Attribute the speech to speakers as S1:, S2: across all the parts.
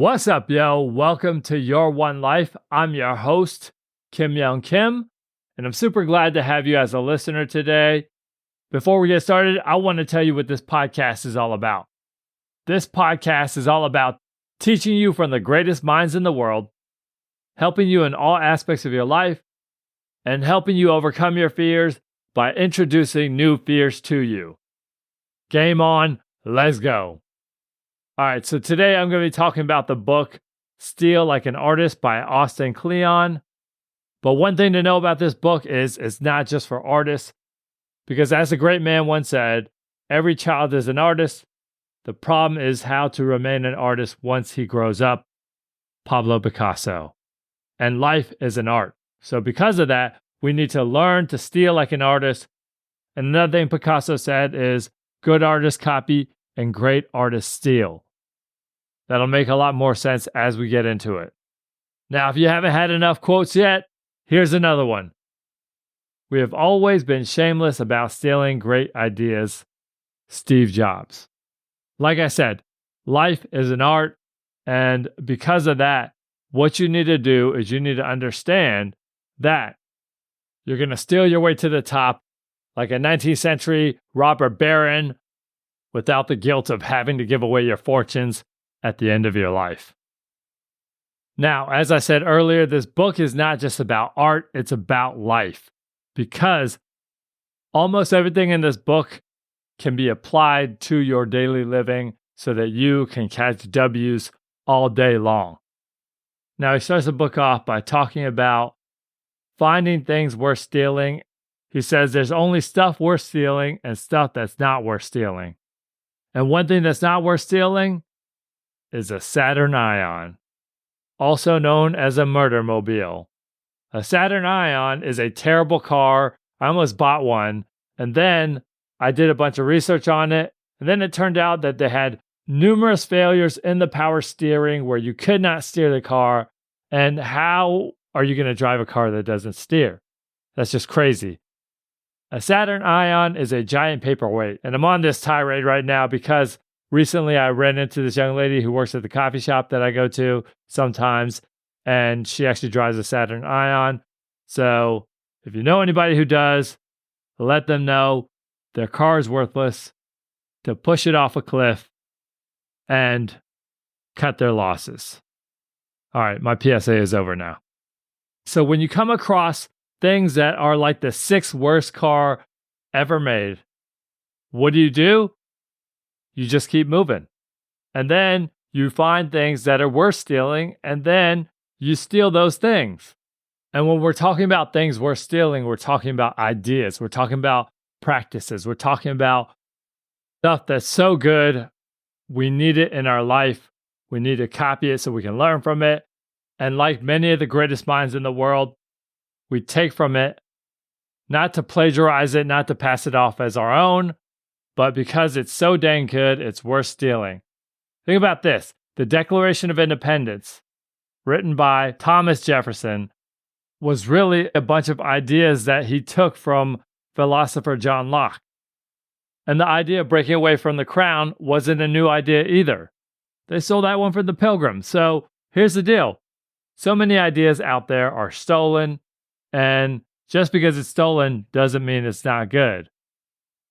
S1: What's up, yo? Welcome to Your One Life. I'm your host, Kim Young Kim, and I'm super glad to have you as a listener today. Before we get started, I want to tell you what this podcast is all about. This podcast is all about teaching you from the greatest minds in the world, helping you in all aspects of your life, and helping you overcome your fears by introducing new fears to you. Game on, let's go. All right, so today I'm going to be talking about the book Steal Like an Artist by Austin Kleon. But one thing to know about this book is it's not just for artists, because as a great man once said, every child is an artist. The problem is how to remain an artist once he grows up. Pablo Picasso. And life is an art. So because of that, we need to learn to steal like an artist. And another thing Picasso said is, good artists copy and great artists steal. That'll make a lot more sense as we get into it. Now, if you haven't had enough quotes yet, here's another one. We have always been shameless about stealing great ideas. Steve Jobs. Like I said, life is an art, and because of that, what you need to do is you need to understand that you're going to steal your way to the top like a 19th century robber baron without the guilt of having to give away your fortunes at the end of your life. Now, as I said earlier, this book is not just about art, it's about life, because almost everything in this book can be applied to your daily living so that you can catch W's all day long. Now, he starts the book off by talking about finding things worth stealing. He says there's only stuff worth stealing and stuff that's not worth stealing. And one thing that's not worth stealing is a Saturn Ion, also known as a murder mobile. A Saturn Ion is a terrible car. I almost bought one, and then I did a bunch of research on it, and then it turned out that they had numerous failures in the power steering where you could not steer the car, and how are you going to drive a car that doesn't steer? That's just crazy. A Saturn Ion is a giant paperweight, and I'm on this tirade right now because recently I ran into this young lady who works at the coffee shop that I go to sometimes, and she actually drives a Saturn Ion. So if you know anybody who does, let them know their car is worthless, to push it off a cliff and cut their losses. All right, my PSA is over now. So when you come across things that are like the 6th worst car ever made, what do? You just keep moving. And then you find things that are worth stealing, and then you steal those things. And when we're talking about things worth stealing, we're talking about ideas. We're talking about practices. We're talking about stuff that's so good, we need it in our life. We need to copy it so we can learn from it. And like many of the greatest minds in the world, we take from it, not to plagiarize it, not to pass it off as our own, but because it's so dang good, it's worth stealing. Think about this. The Declaration of Independence, written by Thomas Jefferson, was really a bunch of ideas that he took from philosopher John Locke. And the idea of breaking away from the crown wasn't a new idea either. They stole that one from the Pilgrims. So here's the deal. So many ideas out there are stolen, and just because it's stolen doesn't mean it's not good.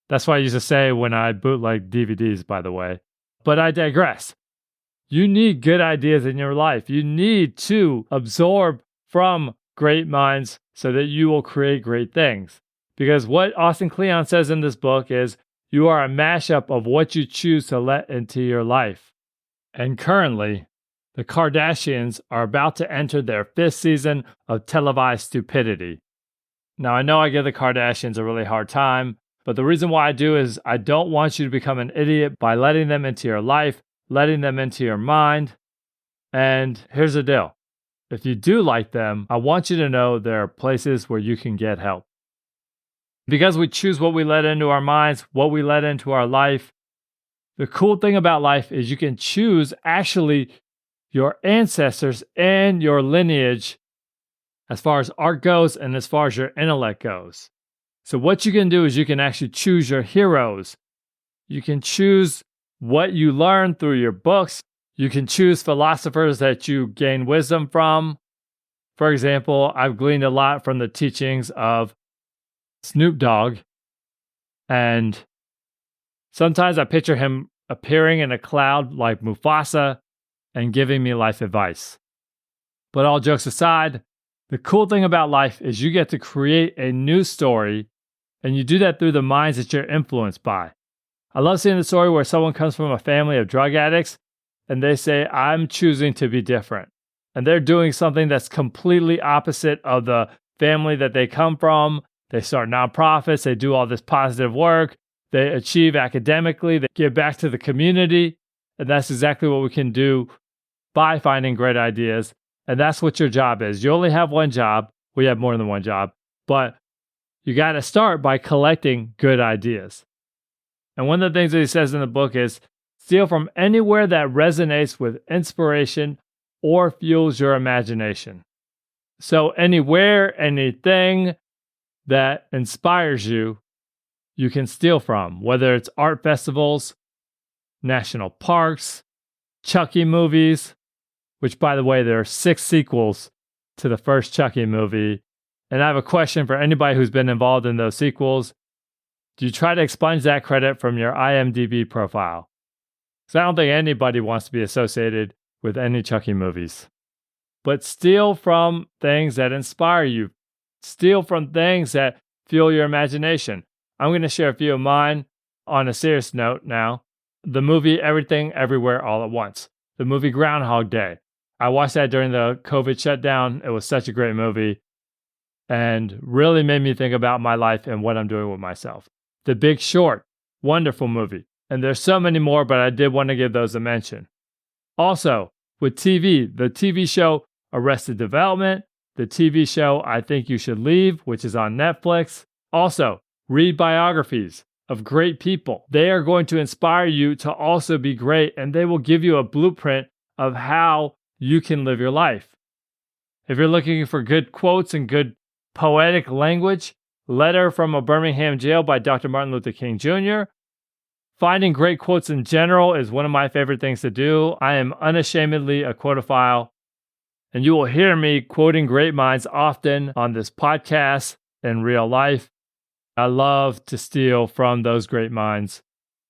S1: That's what I used to say when I bootleg DVDs, by the way. But I digress. You need good ideas in your life. You need to absorb from great minds so that you will create great things. Because what Austin Kleon says in this book is, you are a mashup of what you choose to let into your life. And currently, the Kardashians are about to enter their 5th season of televised stupidity. Now, I know I give the Kardashians a really hard time, but the reason why I do is I don't want you to become an idiot by letting them into your life, letting them into your mind. And here's the deal. If you do like them, I want you to know there are places where you can get help. Because we choose what we let into our minds, what we let into our life, the cool thing about life is you can choose actually your ancestors and your lineage as far as art goes and as far as your intellect goes. So what you can do is you can actually choose your heroes. You can choose what you learn through your books, You can choose philosophers that you gain wisdom from. For example, I've gleaned a lot from the teachings of Snoop Dogg, and sometimes I picture him appearing in a cloud like Mufasa and giving me life advice. But all jokes aside, the cool thing about life is you get to create a new story, and you do that through the minds that you're influenced by. I love seeing the story where someone comes from a family of drug addicts and they say, I'm choosing to be different. And they're doing something that's completely opposite of the family that they come from. They start nonprofits, they do all this positive work, they achieve academically, they give back to the community. And that's exactly what we can do by finding great ideas. And that's what your job is. You only have one job. We have more than one job. But you got to start by collecting good ideas. And one of the things that he says in the book is steal from anywhere that resonates with inspiration or fuels your imagination. So anywhere, anything that inspires you, you can steal from, whether it's art festivals, national parks, Chucky movies, which, by the way, there are 6 sequels to the first Chucky movie. And I have a question for anybody who's been involved in those sequels. Do you try to expunge that credit from your IMDb profile? Because I don't think anybody wants to be associated with any Chucky movies. But steal from things that inspire you. Steal from things that fuel your imagination. I'm going to share a few of mine on a serious note now. The movie Everything Everywhere All at Once. The movie Groundhog Day. I watched that during the COVID shutdown. It was such a great movie and really made me think about my life and what I'm doing with myself. The Big Short. Wonderful movie. And there's so many more, but I did want to give those a mention. Also, with TV, the TV show Arrested Development, the TV show I Think You Should Leave, which is on Netflix. Also, read biographies of great people. They are going to inspire you to also be great, and they will give you a blueprint of how you can live your life. If you're looking for good quotes and good poetic language, Letter from a Birmingham Jail by Dr. Martin Luther King Jr. Finding great quotes in general is one of my favorite things to do. I am unashamedly a quotophile, and you will hear me quoting great minds often on this podcast in real life. I love to steal from those great minds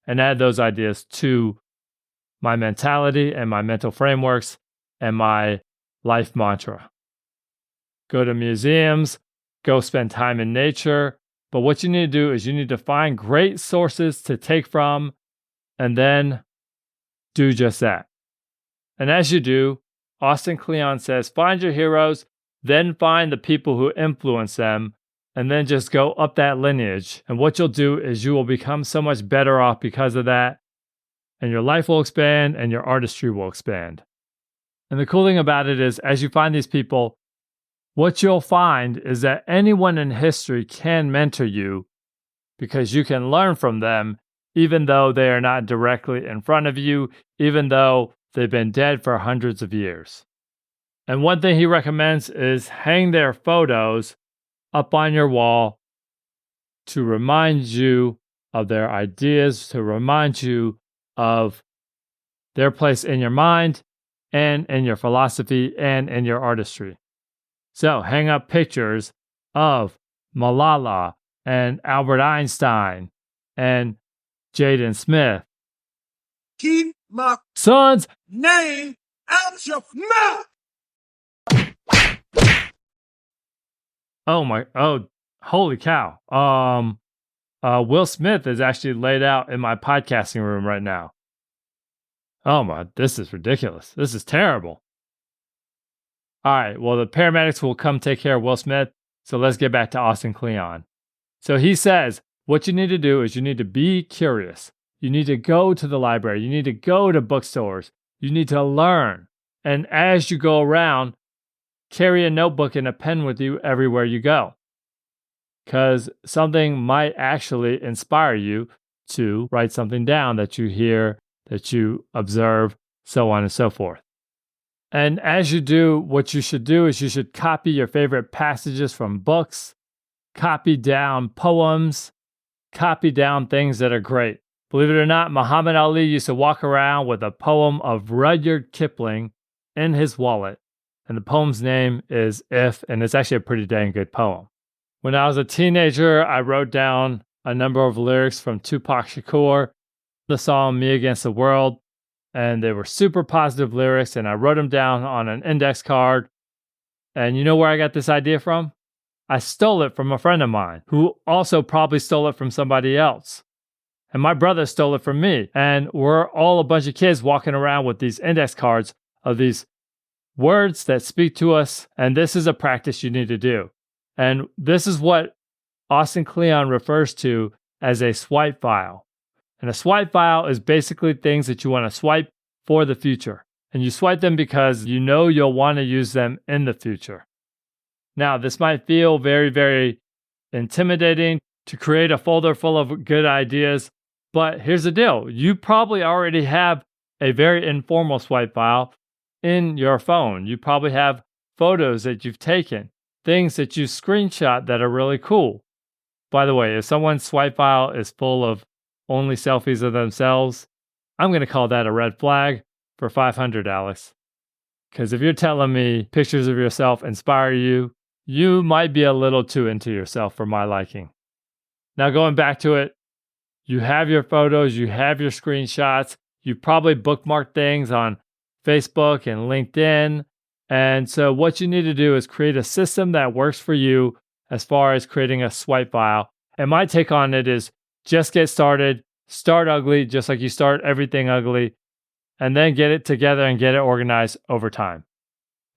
S1: and add those ideas to my mentality and my mental frameworks and my life mantra. Go to museums, go spend time in nature. But what you need to do is you need to find great sources to take from and then do just that. And as you do, Austin Kleon says, find your heroes, then find the people who influence them, and then just go up that lineage. And what you'll do is you will become so much better off because of that. And your life will expand and your artistry will expand. And the cool thing about it is, as you find these people, what you'll find is that anyone in history can mentor you because you can learn from them, even though they are not directly in front of you, even though they've been dead for hundreds of years. And one thing he recommends is hang their photos up on your wall to remind you of their ideas, to remind you of their place in your mind and in your philosophy and in your artistry. So hang up pictures of Malala and Albert Einstein and Jaden Smith.
S2: Keep my
S1: son's
S2: name out your mouth!
S1: Holy cow. Will Smith is actually laid out in my podcasting room right now. This is ridiculous. This is terrible. All right, well, the paramedics will come take care of Will Smith, so let's get back to Austin Kleon. So he says, what you need to do is you need to be curious. You need to go to the library. You need to go to bookstores. You need to learn. And as you go around, carry a notebook and a pen with you everywhere you go. Because something might actually inspire you to write something down that you hear, that you observe, so on and so forth. And as you do, what you should do is you should copy your favorite passages from books, copy down poems, copy down things that are great. Believe it or not, Muhammad Ali used to walk around with a poem of Rudyard Kipling in his wallet. And the poem's name is If, and it's actually a pretty dang good poem. When I was a teenager, I wrote down a number of lyrics from Tupac Shakur, the song Me Against the World, and they were super positive lyrics, and I wrote them down on an index card. And you know where I got this idea from? I stole it from a friend of mine, who also probably stole it from somebody else. And my brother stole it from me. And we're all a bunch of kids walking around with these index cards of these words that speak to us. And this is a practice you need to do. And this is what Austin Kleon refers to as a swipe file. And a swipe file is basically things that you want to swipe for the future. And you swipe them because you know you'll want to use them in the future. Now, this might feel very, very intimidating to create a folder full of good ideas, but here's the deal. You probably already have a very informal swipe file in your phone. You probably have photos that you've taken, things that you screenshot that are really cool. By the way, if someone's swipe file is full of only selfies of themselves, I'm going to call that a red flag for $500, Alex. Because if you're telling me pictures of yourself inspire you, you might be a little too into yourself for my liking. Now, going back to it, you have your photos, you have your screenshots, you probably bookmarked things on Facebook and LinkedIn. And so what you need to do is create a system that works for you as far as creating a swipe file. And my take on it is just get started, start ugly, just like you start everything ugly, and then get it together and get it organized over time.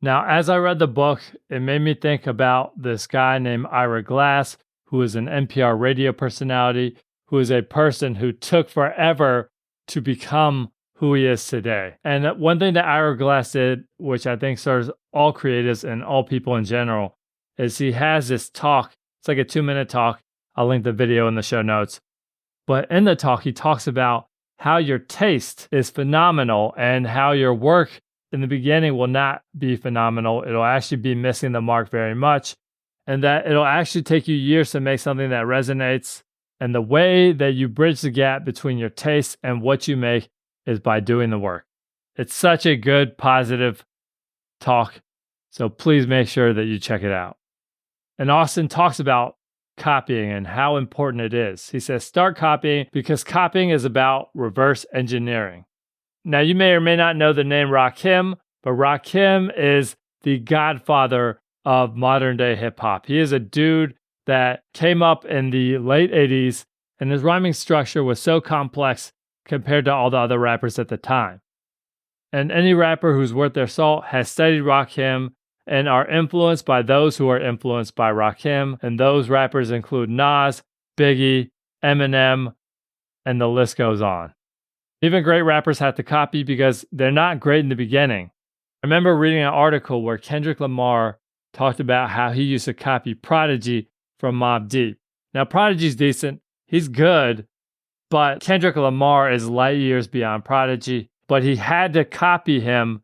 S1: Now, as I read the book, it made me think about this guy named Ira Glass, who is an NPR radio personality, who is a person who took forever to become who he is today. And one thing that Ira Glass did, which I think serves all creatives and all people in general, is he has this talk. It's like a 2-minute talk. I'll link the video in the show notes. But in the talk, he talks about how your taste is phenomenal and how your work in the beginning will not be phenomenal. It'll actually be missing the mark very much, and that it'll actually take you years to make something that resonates. And the way that you bridge the gap between your taste and what you make is by doing the work. It's such a good, positive talk. So please make sure that you check it out. And Austin talks about copying and how important it is. He says, start copying because copying is about reverse engineering. Now, you may or may not know the name Rakim, but Rakim is the godfather of modern day hip hop. He is a dude that came up in the late 80s, and his rhyming structure was so complex compared to all the other rappers at the time. And any rapper who's worth their salt has studied Rakim and are influenced by those who are influenced by Rakim, and those rappers include Nas, Biggie, Eminem, and the list goes on. Even great rappers have to copy because they're not great in the beginning. I remember reading an article where Kendrick Lamar talked about how he used to copy Prodigy from Mobb Deep. Now, Prodigy's decent. He's good, but Kendrick Lamar is light years beyond Prodigy, but he had to copy him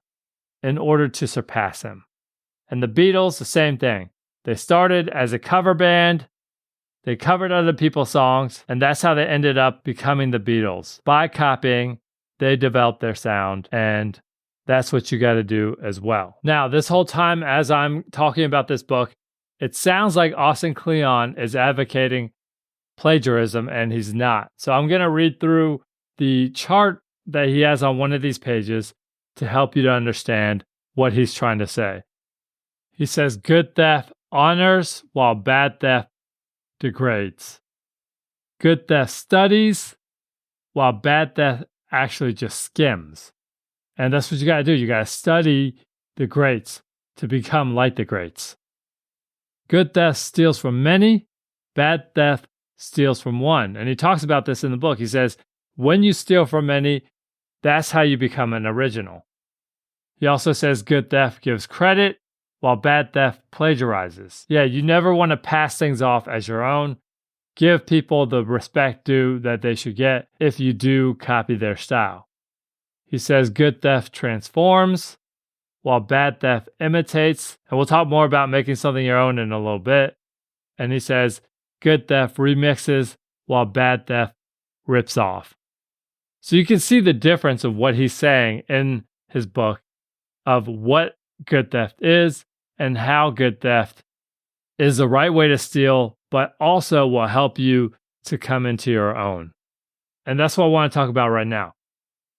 S1: in order to surpass him. And the Beatles, the same thing. They started as a cover band. They covered other people's songs, and that's how they ended up becoming the Beatles. By copying, they developed their sound, and that's what you got to do as well. Now, this whole time as I'm talking about this book, it sounds like Austin Kleon is advocating plagiarism, and he's not. So I'm going to read through the chart that he has on one of these pages to help you to understand what he's trying to say. He says, good theft honors while bad theft degrades. Good theft studies while bad theft actually just skims. And that's what you got to do. You got to study the greats to become like the greats. Good theft steals from many, bad theft steals from one. And he talks about this in the book. He says, when you steal from many, that's how you become an original. He also says good theft gives credit while bad theft plagiarizes. Yeah, you never want to pass things off as your own. Give people the respect due that they should get if you do copy their style. He says good theft transforms while bad theft imitates. And we'll talk more about making something your own in a little bit. And he says good theft remixes while bad theft rips off. So you can see the difference of what he's saying in his book of what good theft is and how good theft is the right way to steal, but also will help you to come into your own. And that's what I want to talk about right now.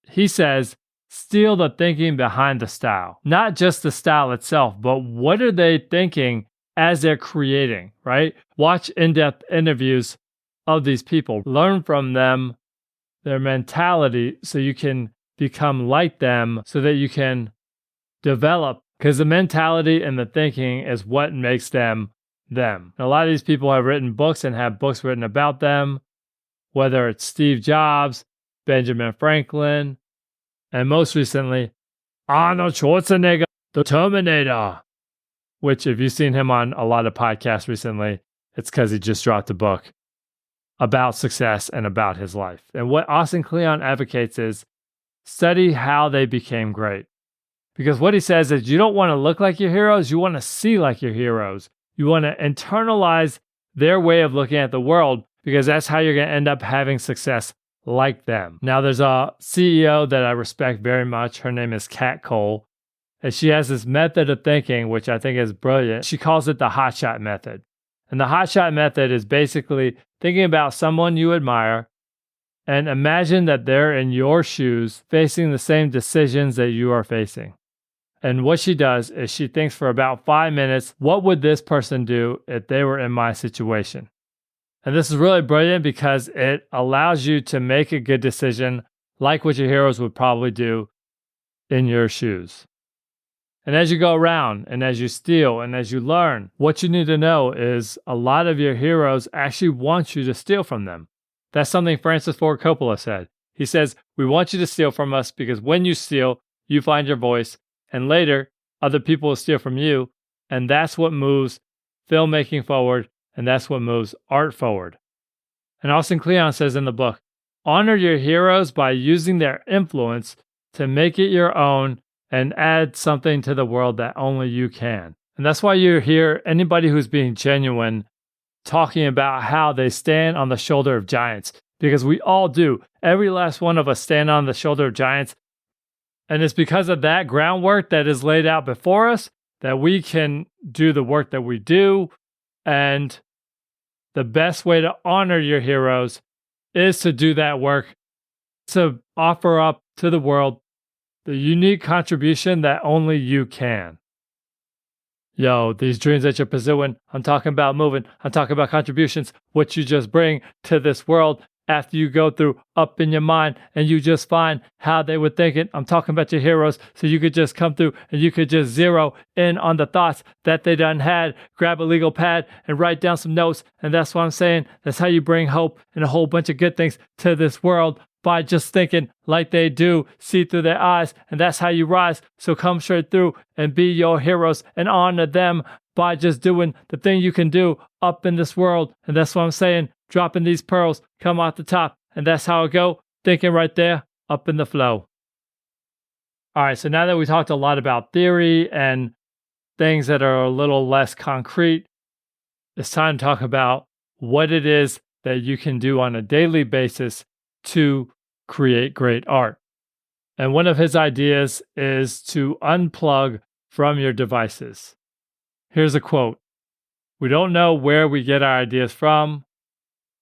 S1: He says, steal the thinking behind the style. Not just the style itself, but what are they thinking as they're creating, right? Watch in-depth interviews of these people. Learn from them, their mentality, so you can become like them, so that you can develop. Because the mentality and the thinking is what makes them them. A lot of these people have written books and have books written about them, whether it's Steve Jobs, Benjamin Franklin, and most recently, Arnold Schwarzenegger, the Terminator, which if you've seen him on a lot of podcasts recently, it's because he just dropped a book about success and about his life. And what Austin Kleon advocates is study how they became great. Because what he says is you don't want to look like your heroes, you want to see like your heroes. You want to internalize their way of looking at the world, because that's how you're going to end up having success like them. Now, there's a CEO that I respect very much. Her name is Kat Cole, and she has this method of thinking, which I think is brilliant. She calls it the hotshot method. And the hotshot method is basically thinking about someone you admire and imagine that they're in your shoes facing the same decisions that you are facing. And what she does is she thinks for about 5 minutes, what would this person do if they were in my situation? And this is really brilliant because it allows you to make a good decision like what your heroes would probably do in your shoes. And as you go around and as you steal and as you learn, what you need to know is a lot of your heroes actually want you to steal from them. That's something Francis Ford Coppola said. He says, we want you to steal from us because when you steal, you find your voice, and later, other people will steal from you, and that's what moves filmmaking forward, and that's what moves art forward. And Austin Kleon says in the book, honor your heroes by using their influence to make it your own and add something to the world that only you can. And that's why you hear anybody who's being genuine talking about how they stand on the shoulder of giants, because we all do. Every last one of us stand on the shoulder of giants. And it's because of that groundwork that is laid out before us that we can do the work that we do. And the best way to honor your heroes is to do that work, to offer up to the world the unique contribution that only you can. Yo, these dreams that you're pursuing, I'm talking about moving, I'm talking about contributions, what you just bring to this world after you go through up in your mind and you just find how they were thinking. I'm talking about your heroes, so you could just come through and you could just zero in on the thoughts that they done had, grab a legal pad and write down some notes. And that's what I'm saying. That's how you bring hope and a whole bunch of good things to this world, by just thinking like they do, see through their eyes, and that's how you rise. So come straight through and be your heroes and honor them by just doing the thing you can do up in this world. And that's what I'm saying, dropping these pearls, come out the top, and that's how it go, thinking right there, up in the flow. All right, so now that we talked a lot about theory and things that are a little less concrete, it's time to talk about what it is that you can do on a daily basis to create great art. And one of his ideas is to unplug from your devices. Here's a quote. We don't know where we get our ideas from,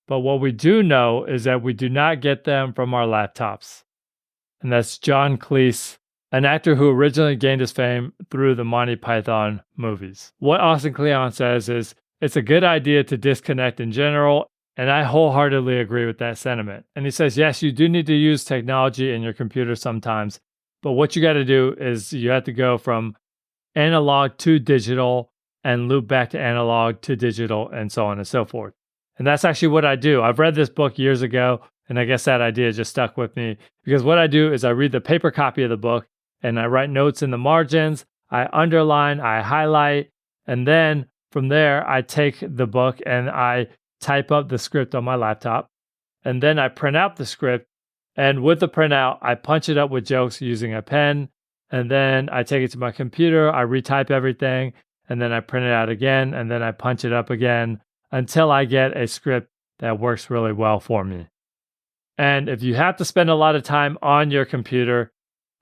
S1: but what we do know is that we do not get them from our laptops. And that's John Cleese, an actor who originally gained his fame through the Monty Python movies. What Austin Kleon says is, it's a good idea to disconnect in general, and I wholeheartedly agree with that sentiment. And he says, yes, you do need to use technology in your computer sometimes, but what you got to do is you have to go from analog to digital and loop back to analog to digital and so on and so forth. And that's actually what I do. I've read this book years ago, and I guess that idea just stuck with me, because what I do is I read the paper copy of the book and I write notes in the margins, I underline, I highlight, and then from there I take the book and I type up the script on my laptop, and then I print out the script, and with the printout, I punch it up with jokes using a pen, and then I take it to my computer, I retype everything, and then I print it out again, and then I punch it up again until I get a script that works really well for me. And if you have to spend a lot of time on your computer,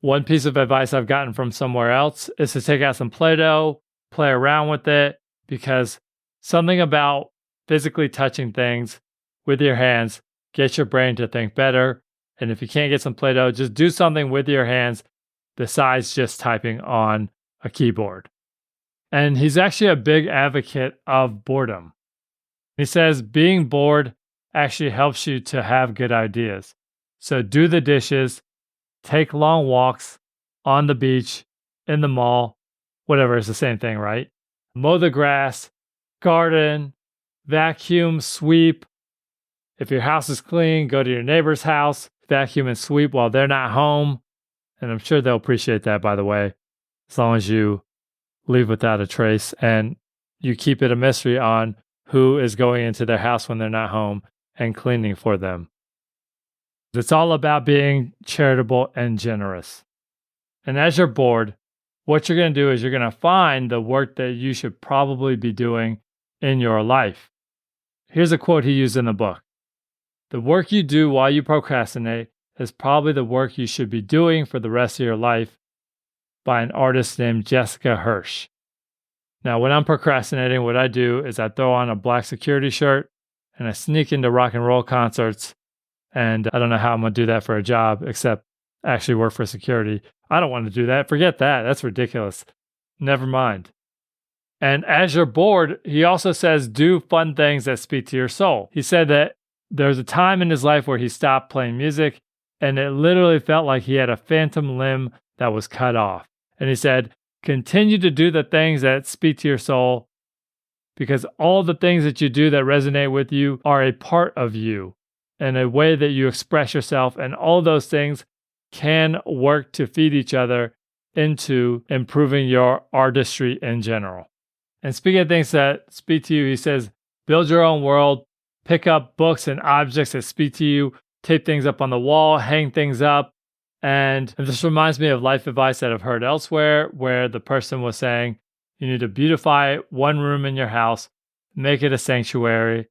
S1: one piece of advice I've gotten from somewhere else is to take out some Play-Doh, play around with it, because something about physically touching things with your hands gets your brain to think better. And if you can't get some Play-Doh, just do something with your hands besides just typing on a keyboard. And he's actually a big advocate of boredom. He says being bored actually helps you to have good ideas. So do the dishes, take long walks on the beach, in the mall, whatever, is the same thing, right? Mow the grass, garden, vacuum, sweep. If your house is clean, go to your neighbor's house, vacuum and sweep while they're not home. And I'm sure they'll appreciate that, by the way, as long as you leave without a trace and you keep it a mystery on who is going into their house when they're not home and cleaning for them. It's all about being charitable and generous. And as you're bored, what you're going to do is you're going to find the work that you should probably be doing in your life. Here's a quote he used in the book. The work you do while you procrastinate is probably the work you should be doing for the rest of your life, by an artist named Jessica Hirsch. Now, when I'm procrastinating, what I do is I throw on a black security shirt and I sneak into rock and roll concerts. And I don't know how I'm going to do that for a job, except actually work for security. I don't want to do that. Forget that. That's ridiculous. Never mind. And as you're bored, he also says, do fun things that speak to your soul. He said that there's a time in his life where he stopped playing music, and it literally felt like he had a phantom limb that was cut off. And he said, continue to do the things that speak to your soul, because all the things that you do that resonate with you are a part of you and a way that you express yourself. And all those things can work to feed each other into improving your artistry in general. And speaking of things that speak to you, he says, build your own world, pick up books and objects that speak to you, tape things up on the wall, hang things up. And this reminds me of life advice that I've heard elsewhere, where the person was saying, you need to beautify one room in your house, make it a sanctuary,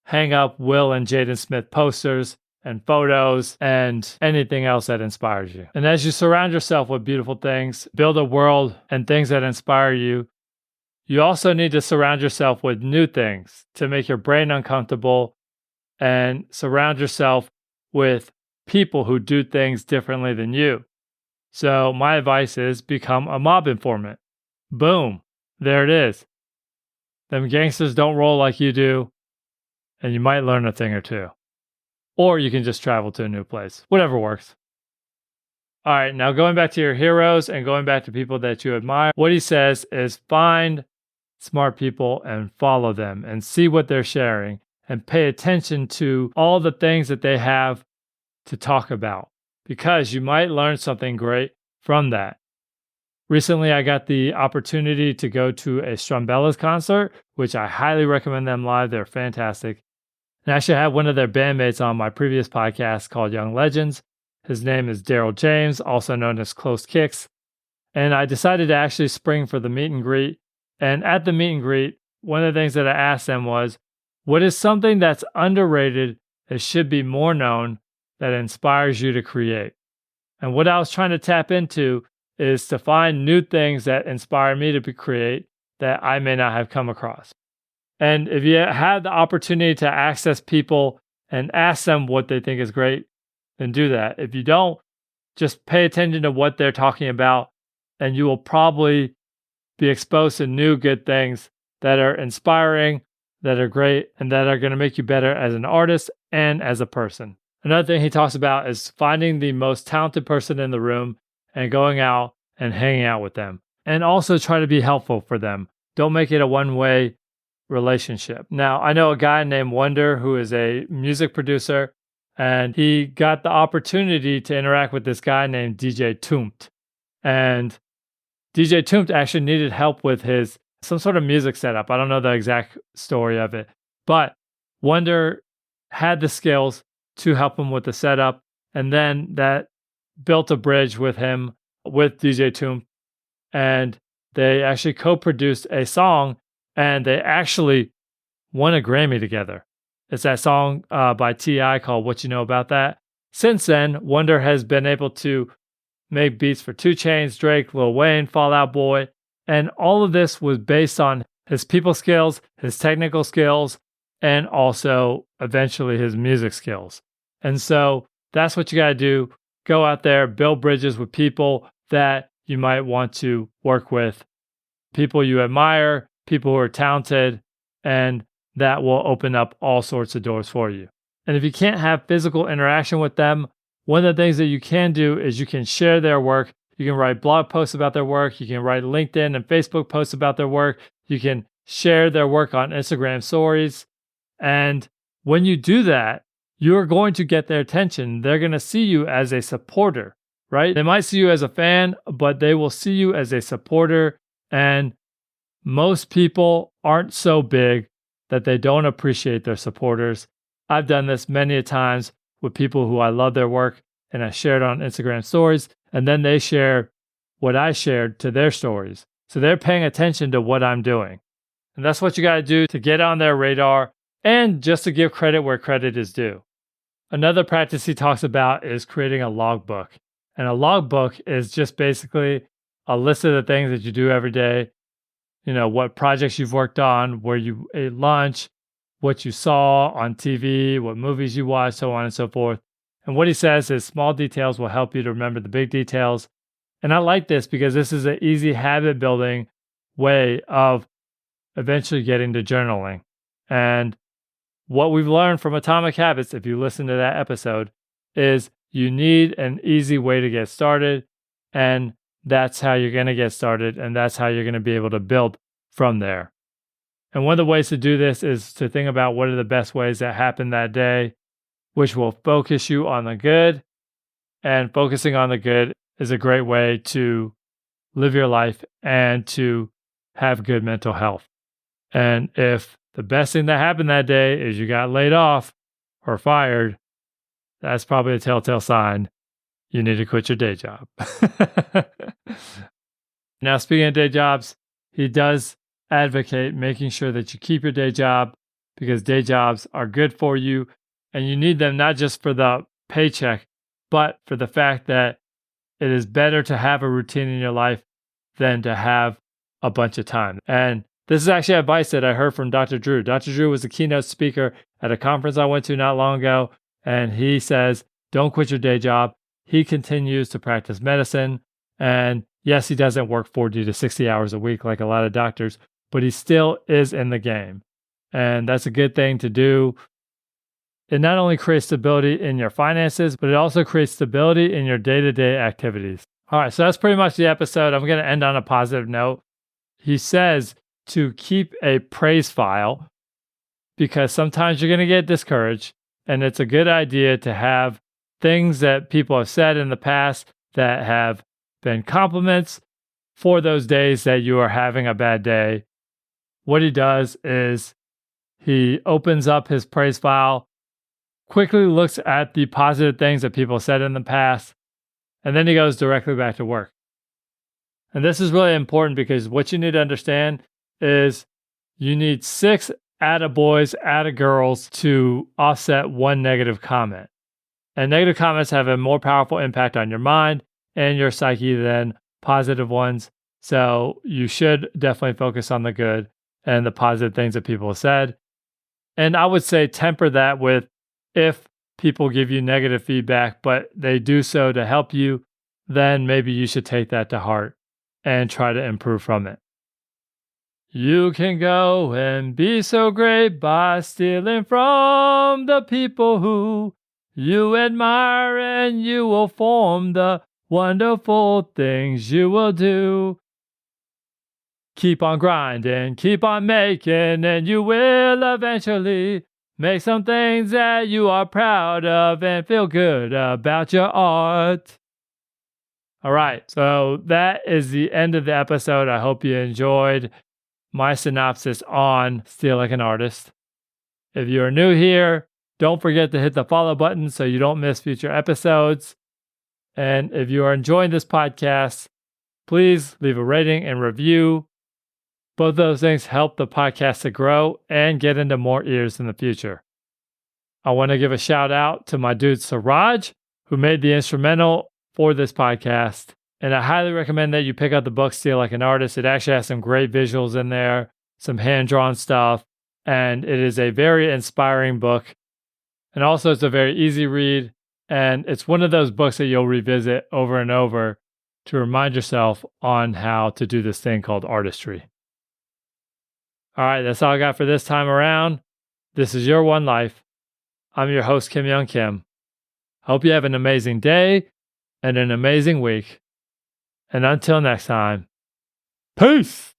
S1: hang up Will and Jaden Smith posters and photos and anything else that inspires you. And as you surround yourself with beautiful things, build a world and things that inspire you, you also need to surround yourself with new things to make your brain uncomfortable, and surround yourself with people who do things differently than you. So my advice is become a mob informant. Boom. There it is. Them gangsters don't roll like you do, and you might learn a thing or two. Or you can just travel to a new place. Whatever works. All right, now going back to your heroes and going back to people that you admire, what he says is find smart people and follow them and see what they're sharing and pay attention to all the things that they have to talk about, because you might learn something great from that. Recently, I got the opportunity to go to a Strumbellas concert, which I highly recommend them live. They're fantastic. And I actually had one of their bandmates on my previous podcast called Young Legends. His name is Daryl James, also known as Close Kicks. And I decided to actually spring for the meet and greet. And at the meet and greet, one of the things that I asked them was, what is something that's underrated that should be more known that inspires you to create? And what I was trying to tap into is to find new things that inspire me to create that I may not have come across. And if you have the opportunity to access people and ask them what they think is great, then do that. If you don't, just pay attention to what they're talking about, and you will probably be exposed to new good things that are inspiring, that are great, and that are going to make you better as an artist and as a person. Another thing he talks about is finding the most talented person in the room and going out and hanging out with them. And also try to be helpful for them. Don't make it a one-way relationship. Now, I know a guy named Wonder who is a music producer, and he got the opportunity to interact with this guy named DJ Toomt. And DJ Toomt actually needed help with some sort of music setup. I don't know the exact story of it, but Wonder had the skills to help him with the setup, and then that built a bridge with him, with DJ Toomt, and they actually co-produced a song, and they actually won a Grammy together. It's that song by T.I. called What You Know About That. Since then, Wonder has been able to make beats for 2 Chainz, Drake, Lil Wayne, Fall Out Boy, and all of this was based on his people skills, his technical skills, and also eventually his music skills. And so that's what you got to do. Go out there, build bridges with people that you might want to work with, people you admire, people who are talented, and that will open up all sorts of doors for you. And if you can't have physical interaction with them, one of the things that you can do is you can share their work. You can write blog posts about their work. You can write LinkedIn and Facebook posts about their work. You can share their work on Instagram stories. And when you do that, you're going to get their attention. They're going to see you as a supporter, right? They might see you as a fan, but they will see you as a supporter. And most people aren't so big that they don't appreciate their supporters. I've done this many a times with people who I love their work, and I share it on Instagram stories, and then they share what I shared to their stories. So they're paying attention to what I'm doing. And that's what you got to do to get on their radar and just to give credit where credit is due. Another practice he talks about is creating a logbook. And a logbook is just basically a list of the things that you do every day. You know, what projects you've worked on, where you ate lunch, what you saw on TV, what movies you watched, so on and so forth. And what he says is small details will help you to remember the big details. And I like this because this is an easy habit building way of eventually getting to journaling. And what we've learned from Atomic Habits, if you listen to that episode, is you need an easy way to get started. And that's how you're going to get started. And that's how you're going to be able to build from there. And one of the ways to do this is to think about what are the best ways that happened that day, which will focus you on the good. And focusing on the good is a great way to live your life and to have good mental health. And if the best thing that happened that day is you got laid off or fired, that's probably a telltale sign you need to quit your day job. Now, speaking of day jobs, he does advocate making sure that you keep your day job because day jobs are good for you and you need them not just for the paycheck, but for the fact that it is better to have a routine in your life than to have a bunch of time. And this is actually advice that I heard from Dr. Drew. Dr. Drew was a keynote speaker at a conference I went to not long ago, and he says, don't quit your day job. He continues to practice medicine, and yes, he doesn't work 40 to 60 hours a week like a lot of doctors, but he still is in the game. And that's a good thing to do. It not only creates stability in your finances, but it also creates stability in your day-to-day activities. All right, so that's pretty much the episode. I'm going to end on a positive note. He says to keep a praise file because sometimes you're going to get discouraged, and it's a good idea to have things that people have said in the past that have been compliments for those days that you are having a bad day. What he does is he opens up his praise file, quickly looks at the positive things that people said in the past, and then he goes directly back to work. And this is really important because what you need to understand is you need 6 attaboys, attagirls to offset one negative comment. And negative comments have a more powerful impact on your mind and your psyche than positive ones. So you should definitely focus on the good and the positive things that people have said. And I would say temper that with if people give you negative feedback, but they do so to help you, then maybe you should take that to heart and try to improve from it. You can go and be so great by stealing from the people who you admire, and you will form the wonderful things you will do. Keep on grinding, keep on making, and you will eventually make some things that you are proud of and feel good about your art. All right, so that is the end of the episode. I hope you enjoyed my synopsis on Steal Like an Artist. If you're new here, don't forget to hit the follow button so you don't miss future episodes. And if you are enjoying this podcast, please leave a rating and review. Both those things help the podcast to grow and get into more ears in the future. I want to give a shout out to my dude Siraj, who made the instrumental for this podcast. And I highly recommend that you pick up the book Steal Like an Artist. It actually has some great visuals in there, some hand-drawn stuff, and it is a very inspiring book. And also it's a very easy read, and it's one of those books that you'll revisit over and over to remind yourself on how to do this thing called artistry. All right, that's all I got for this time around. This is Your One Life. I'm your host, Kim Young Kim. Hope you have an amazing day and an amazing week. And until next time, peace!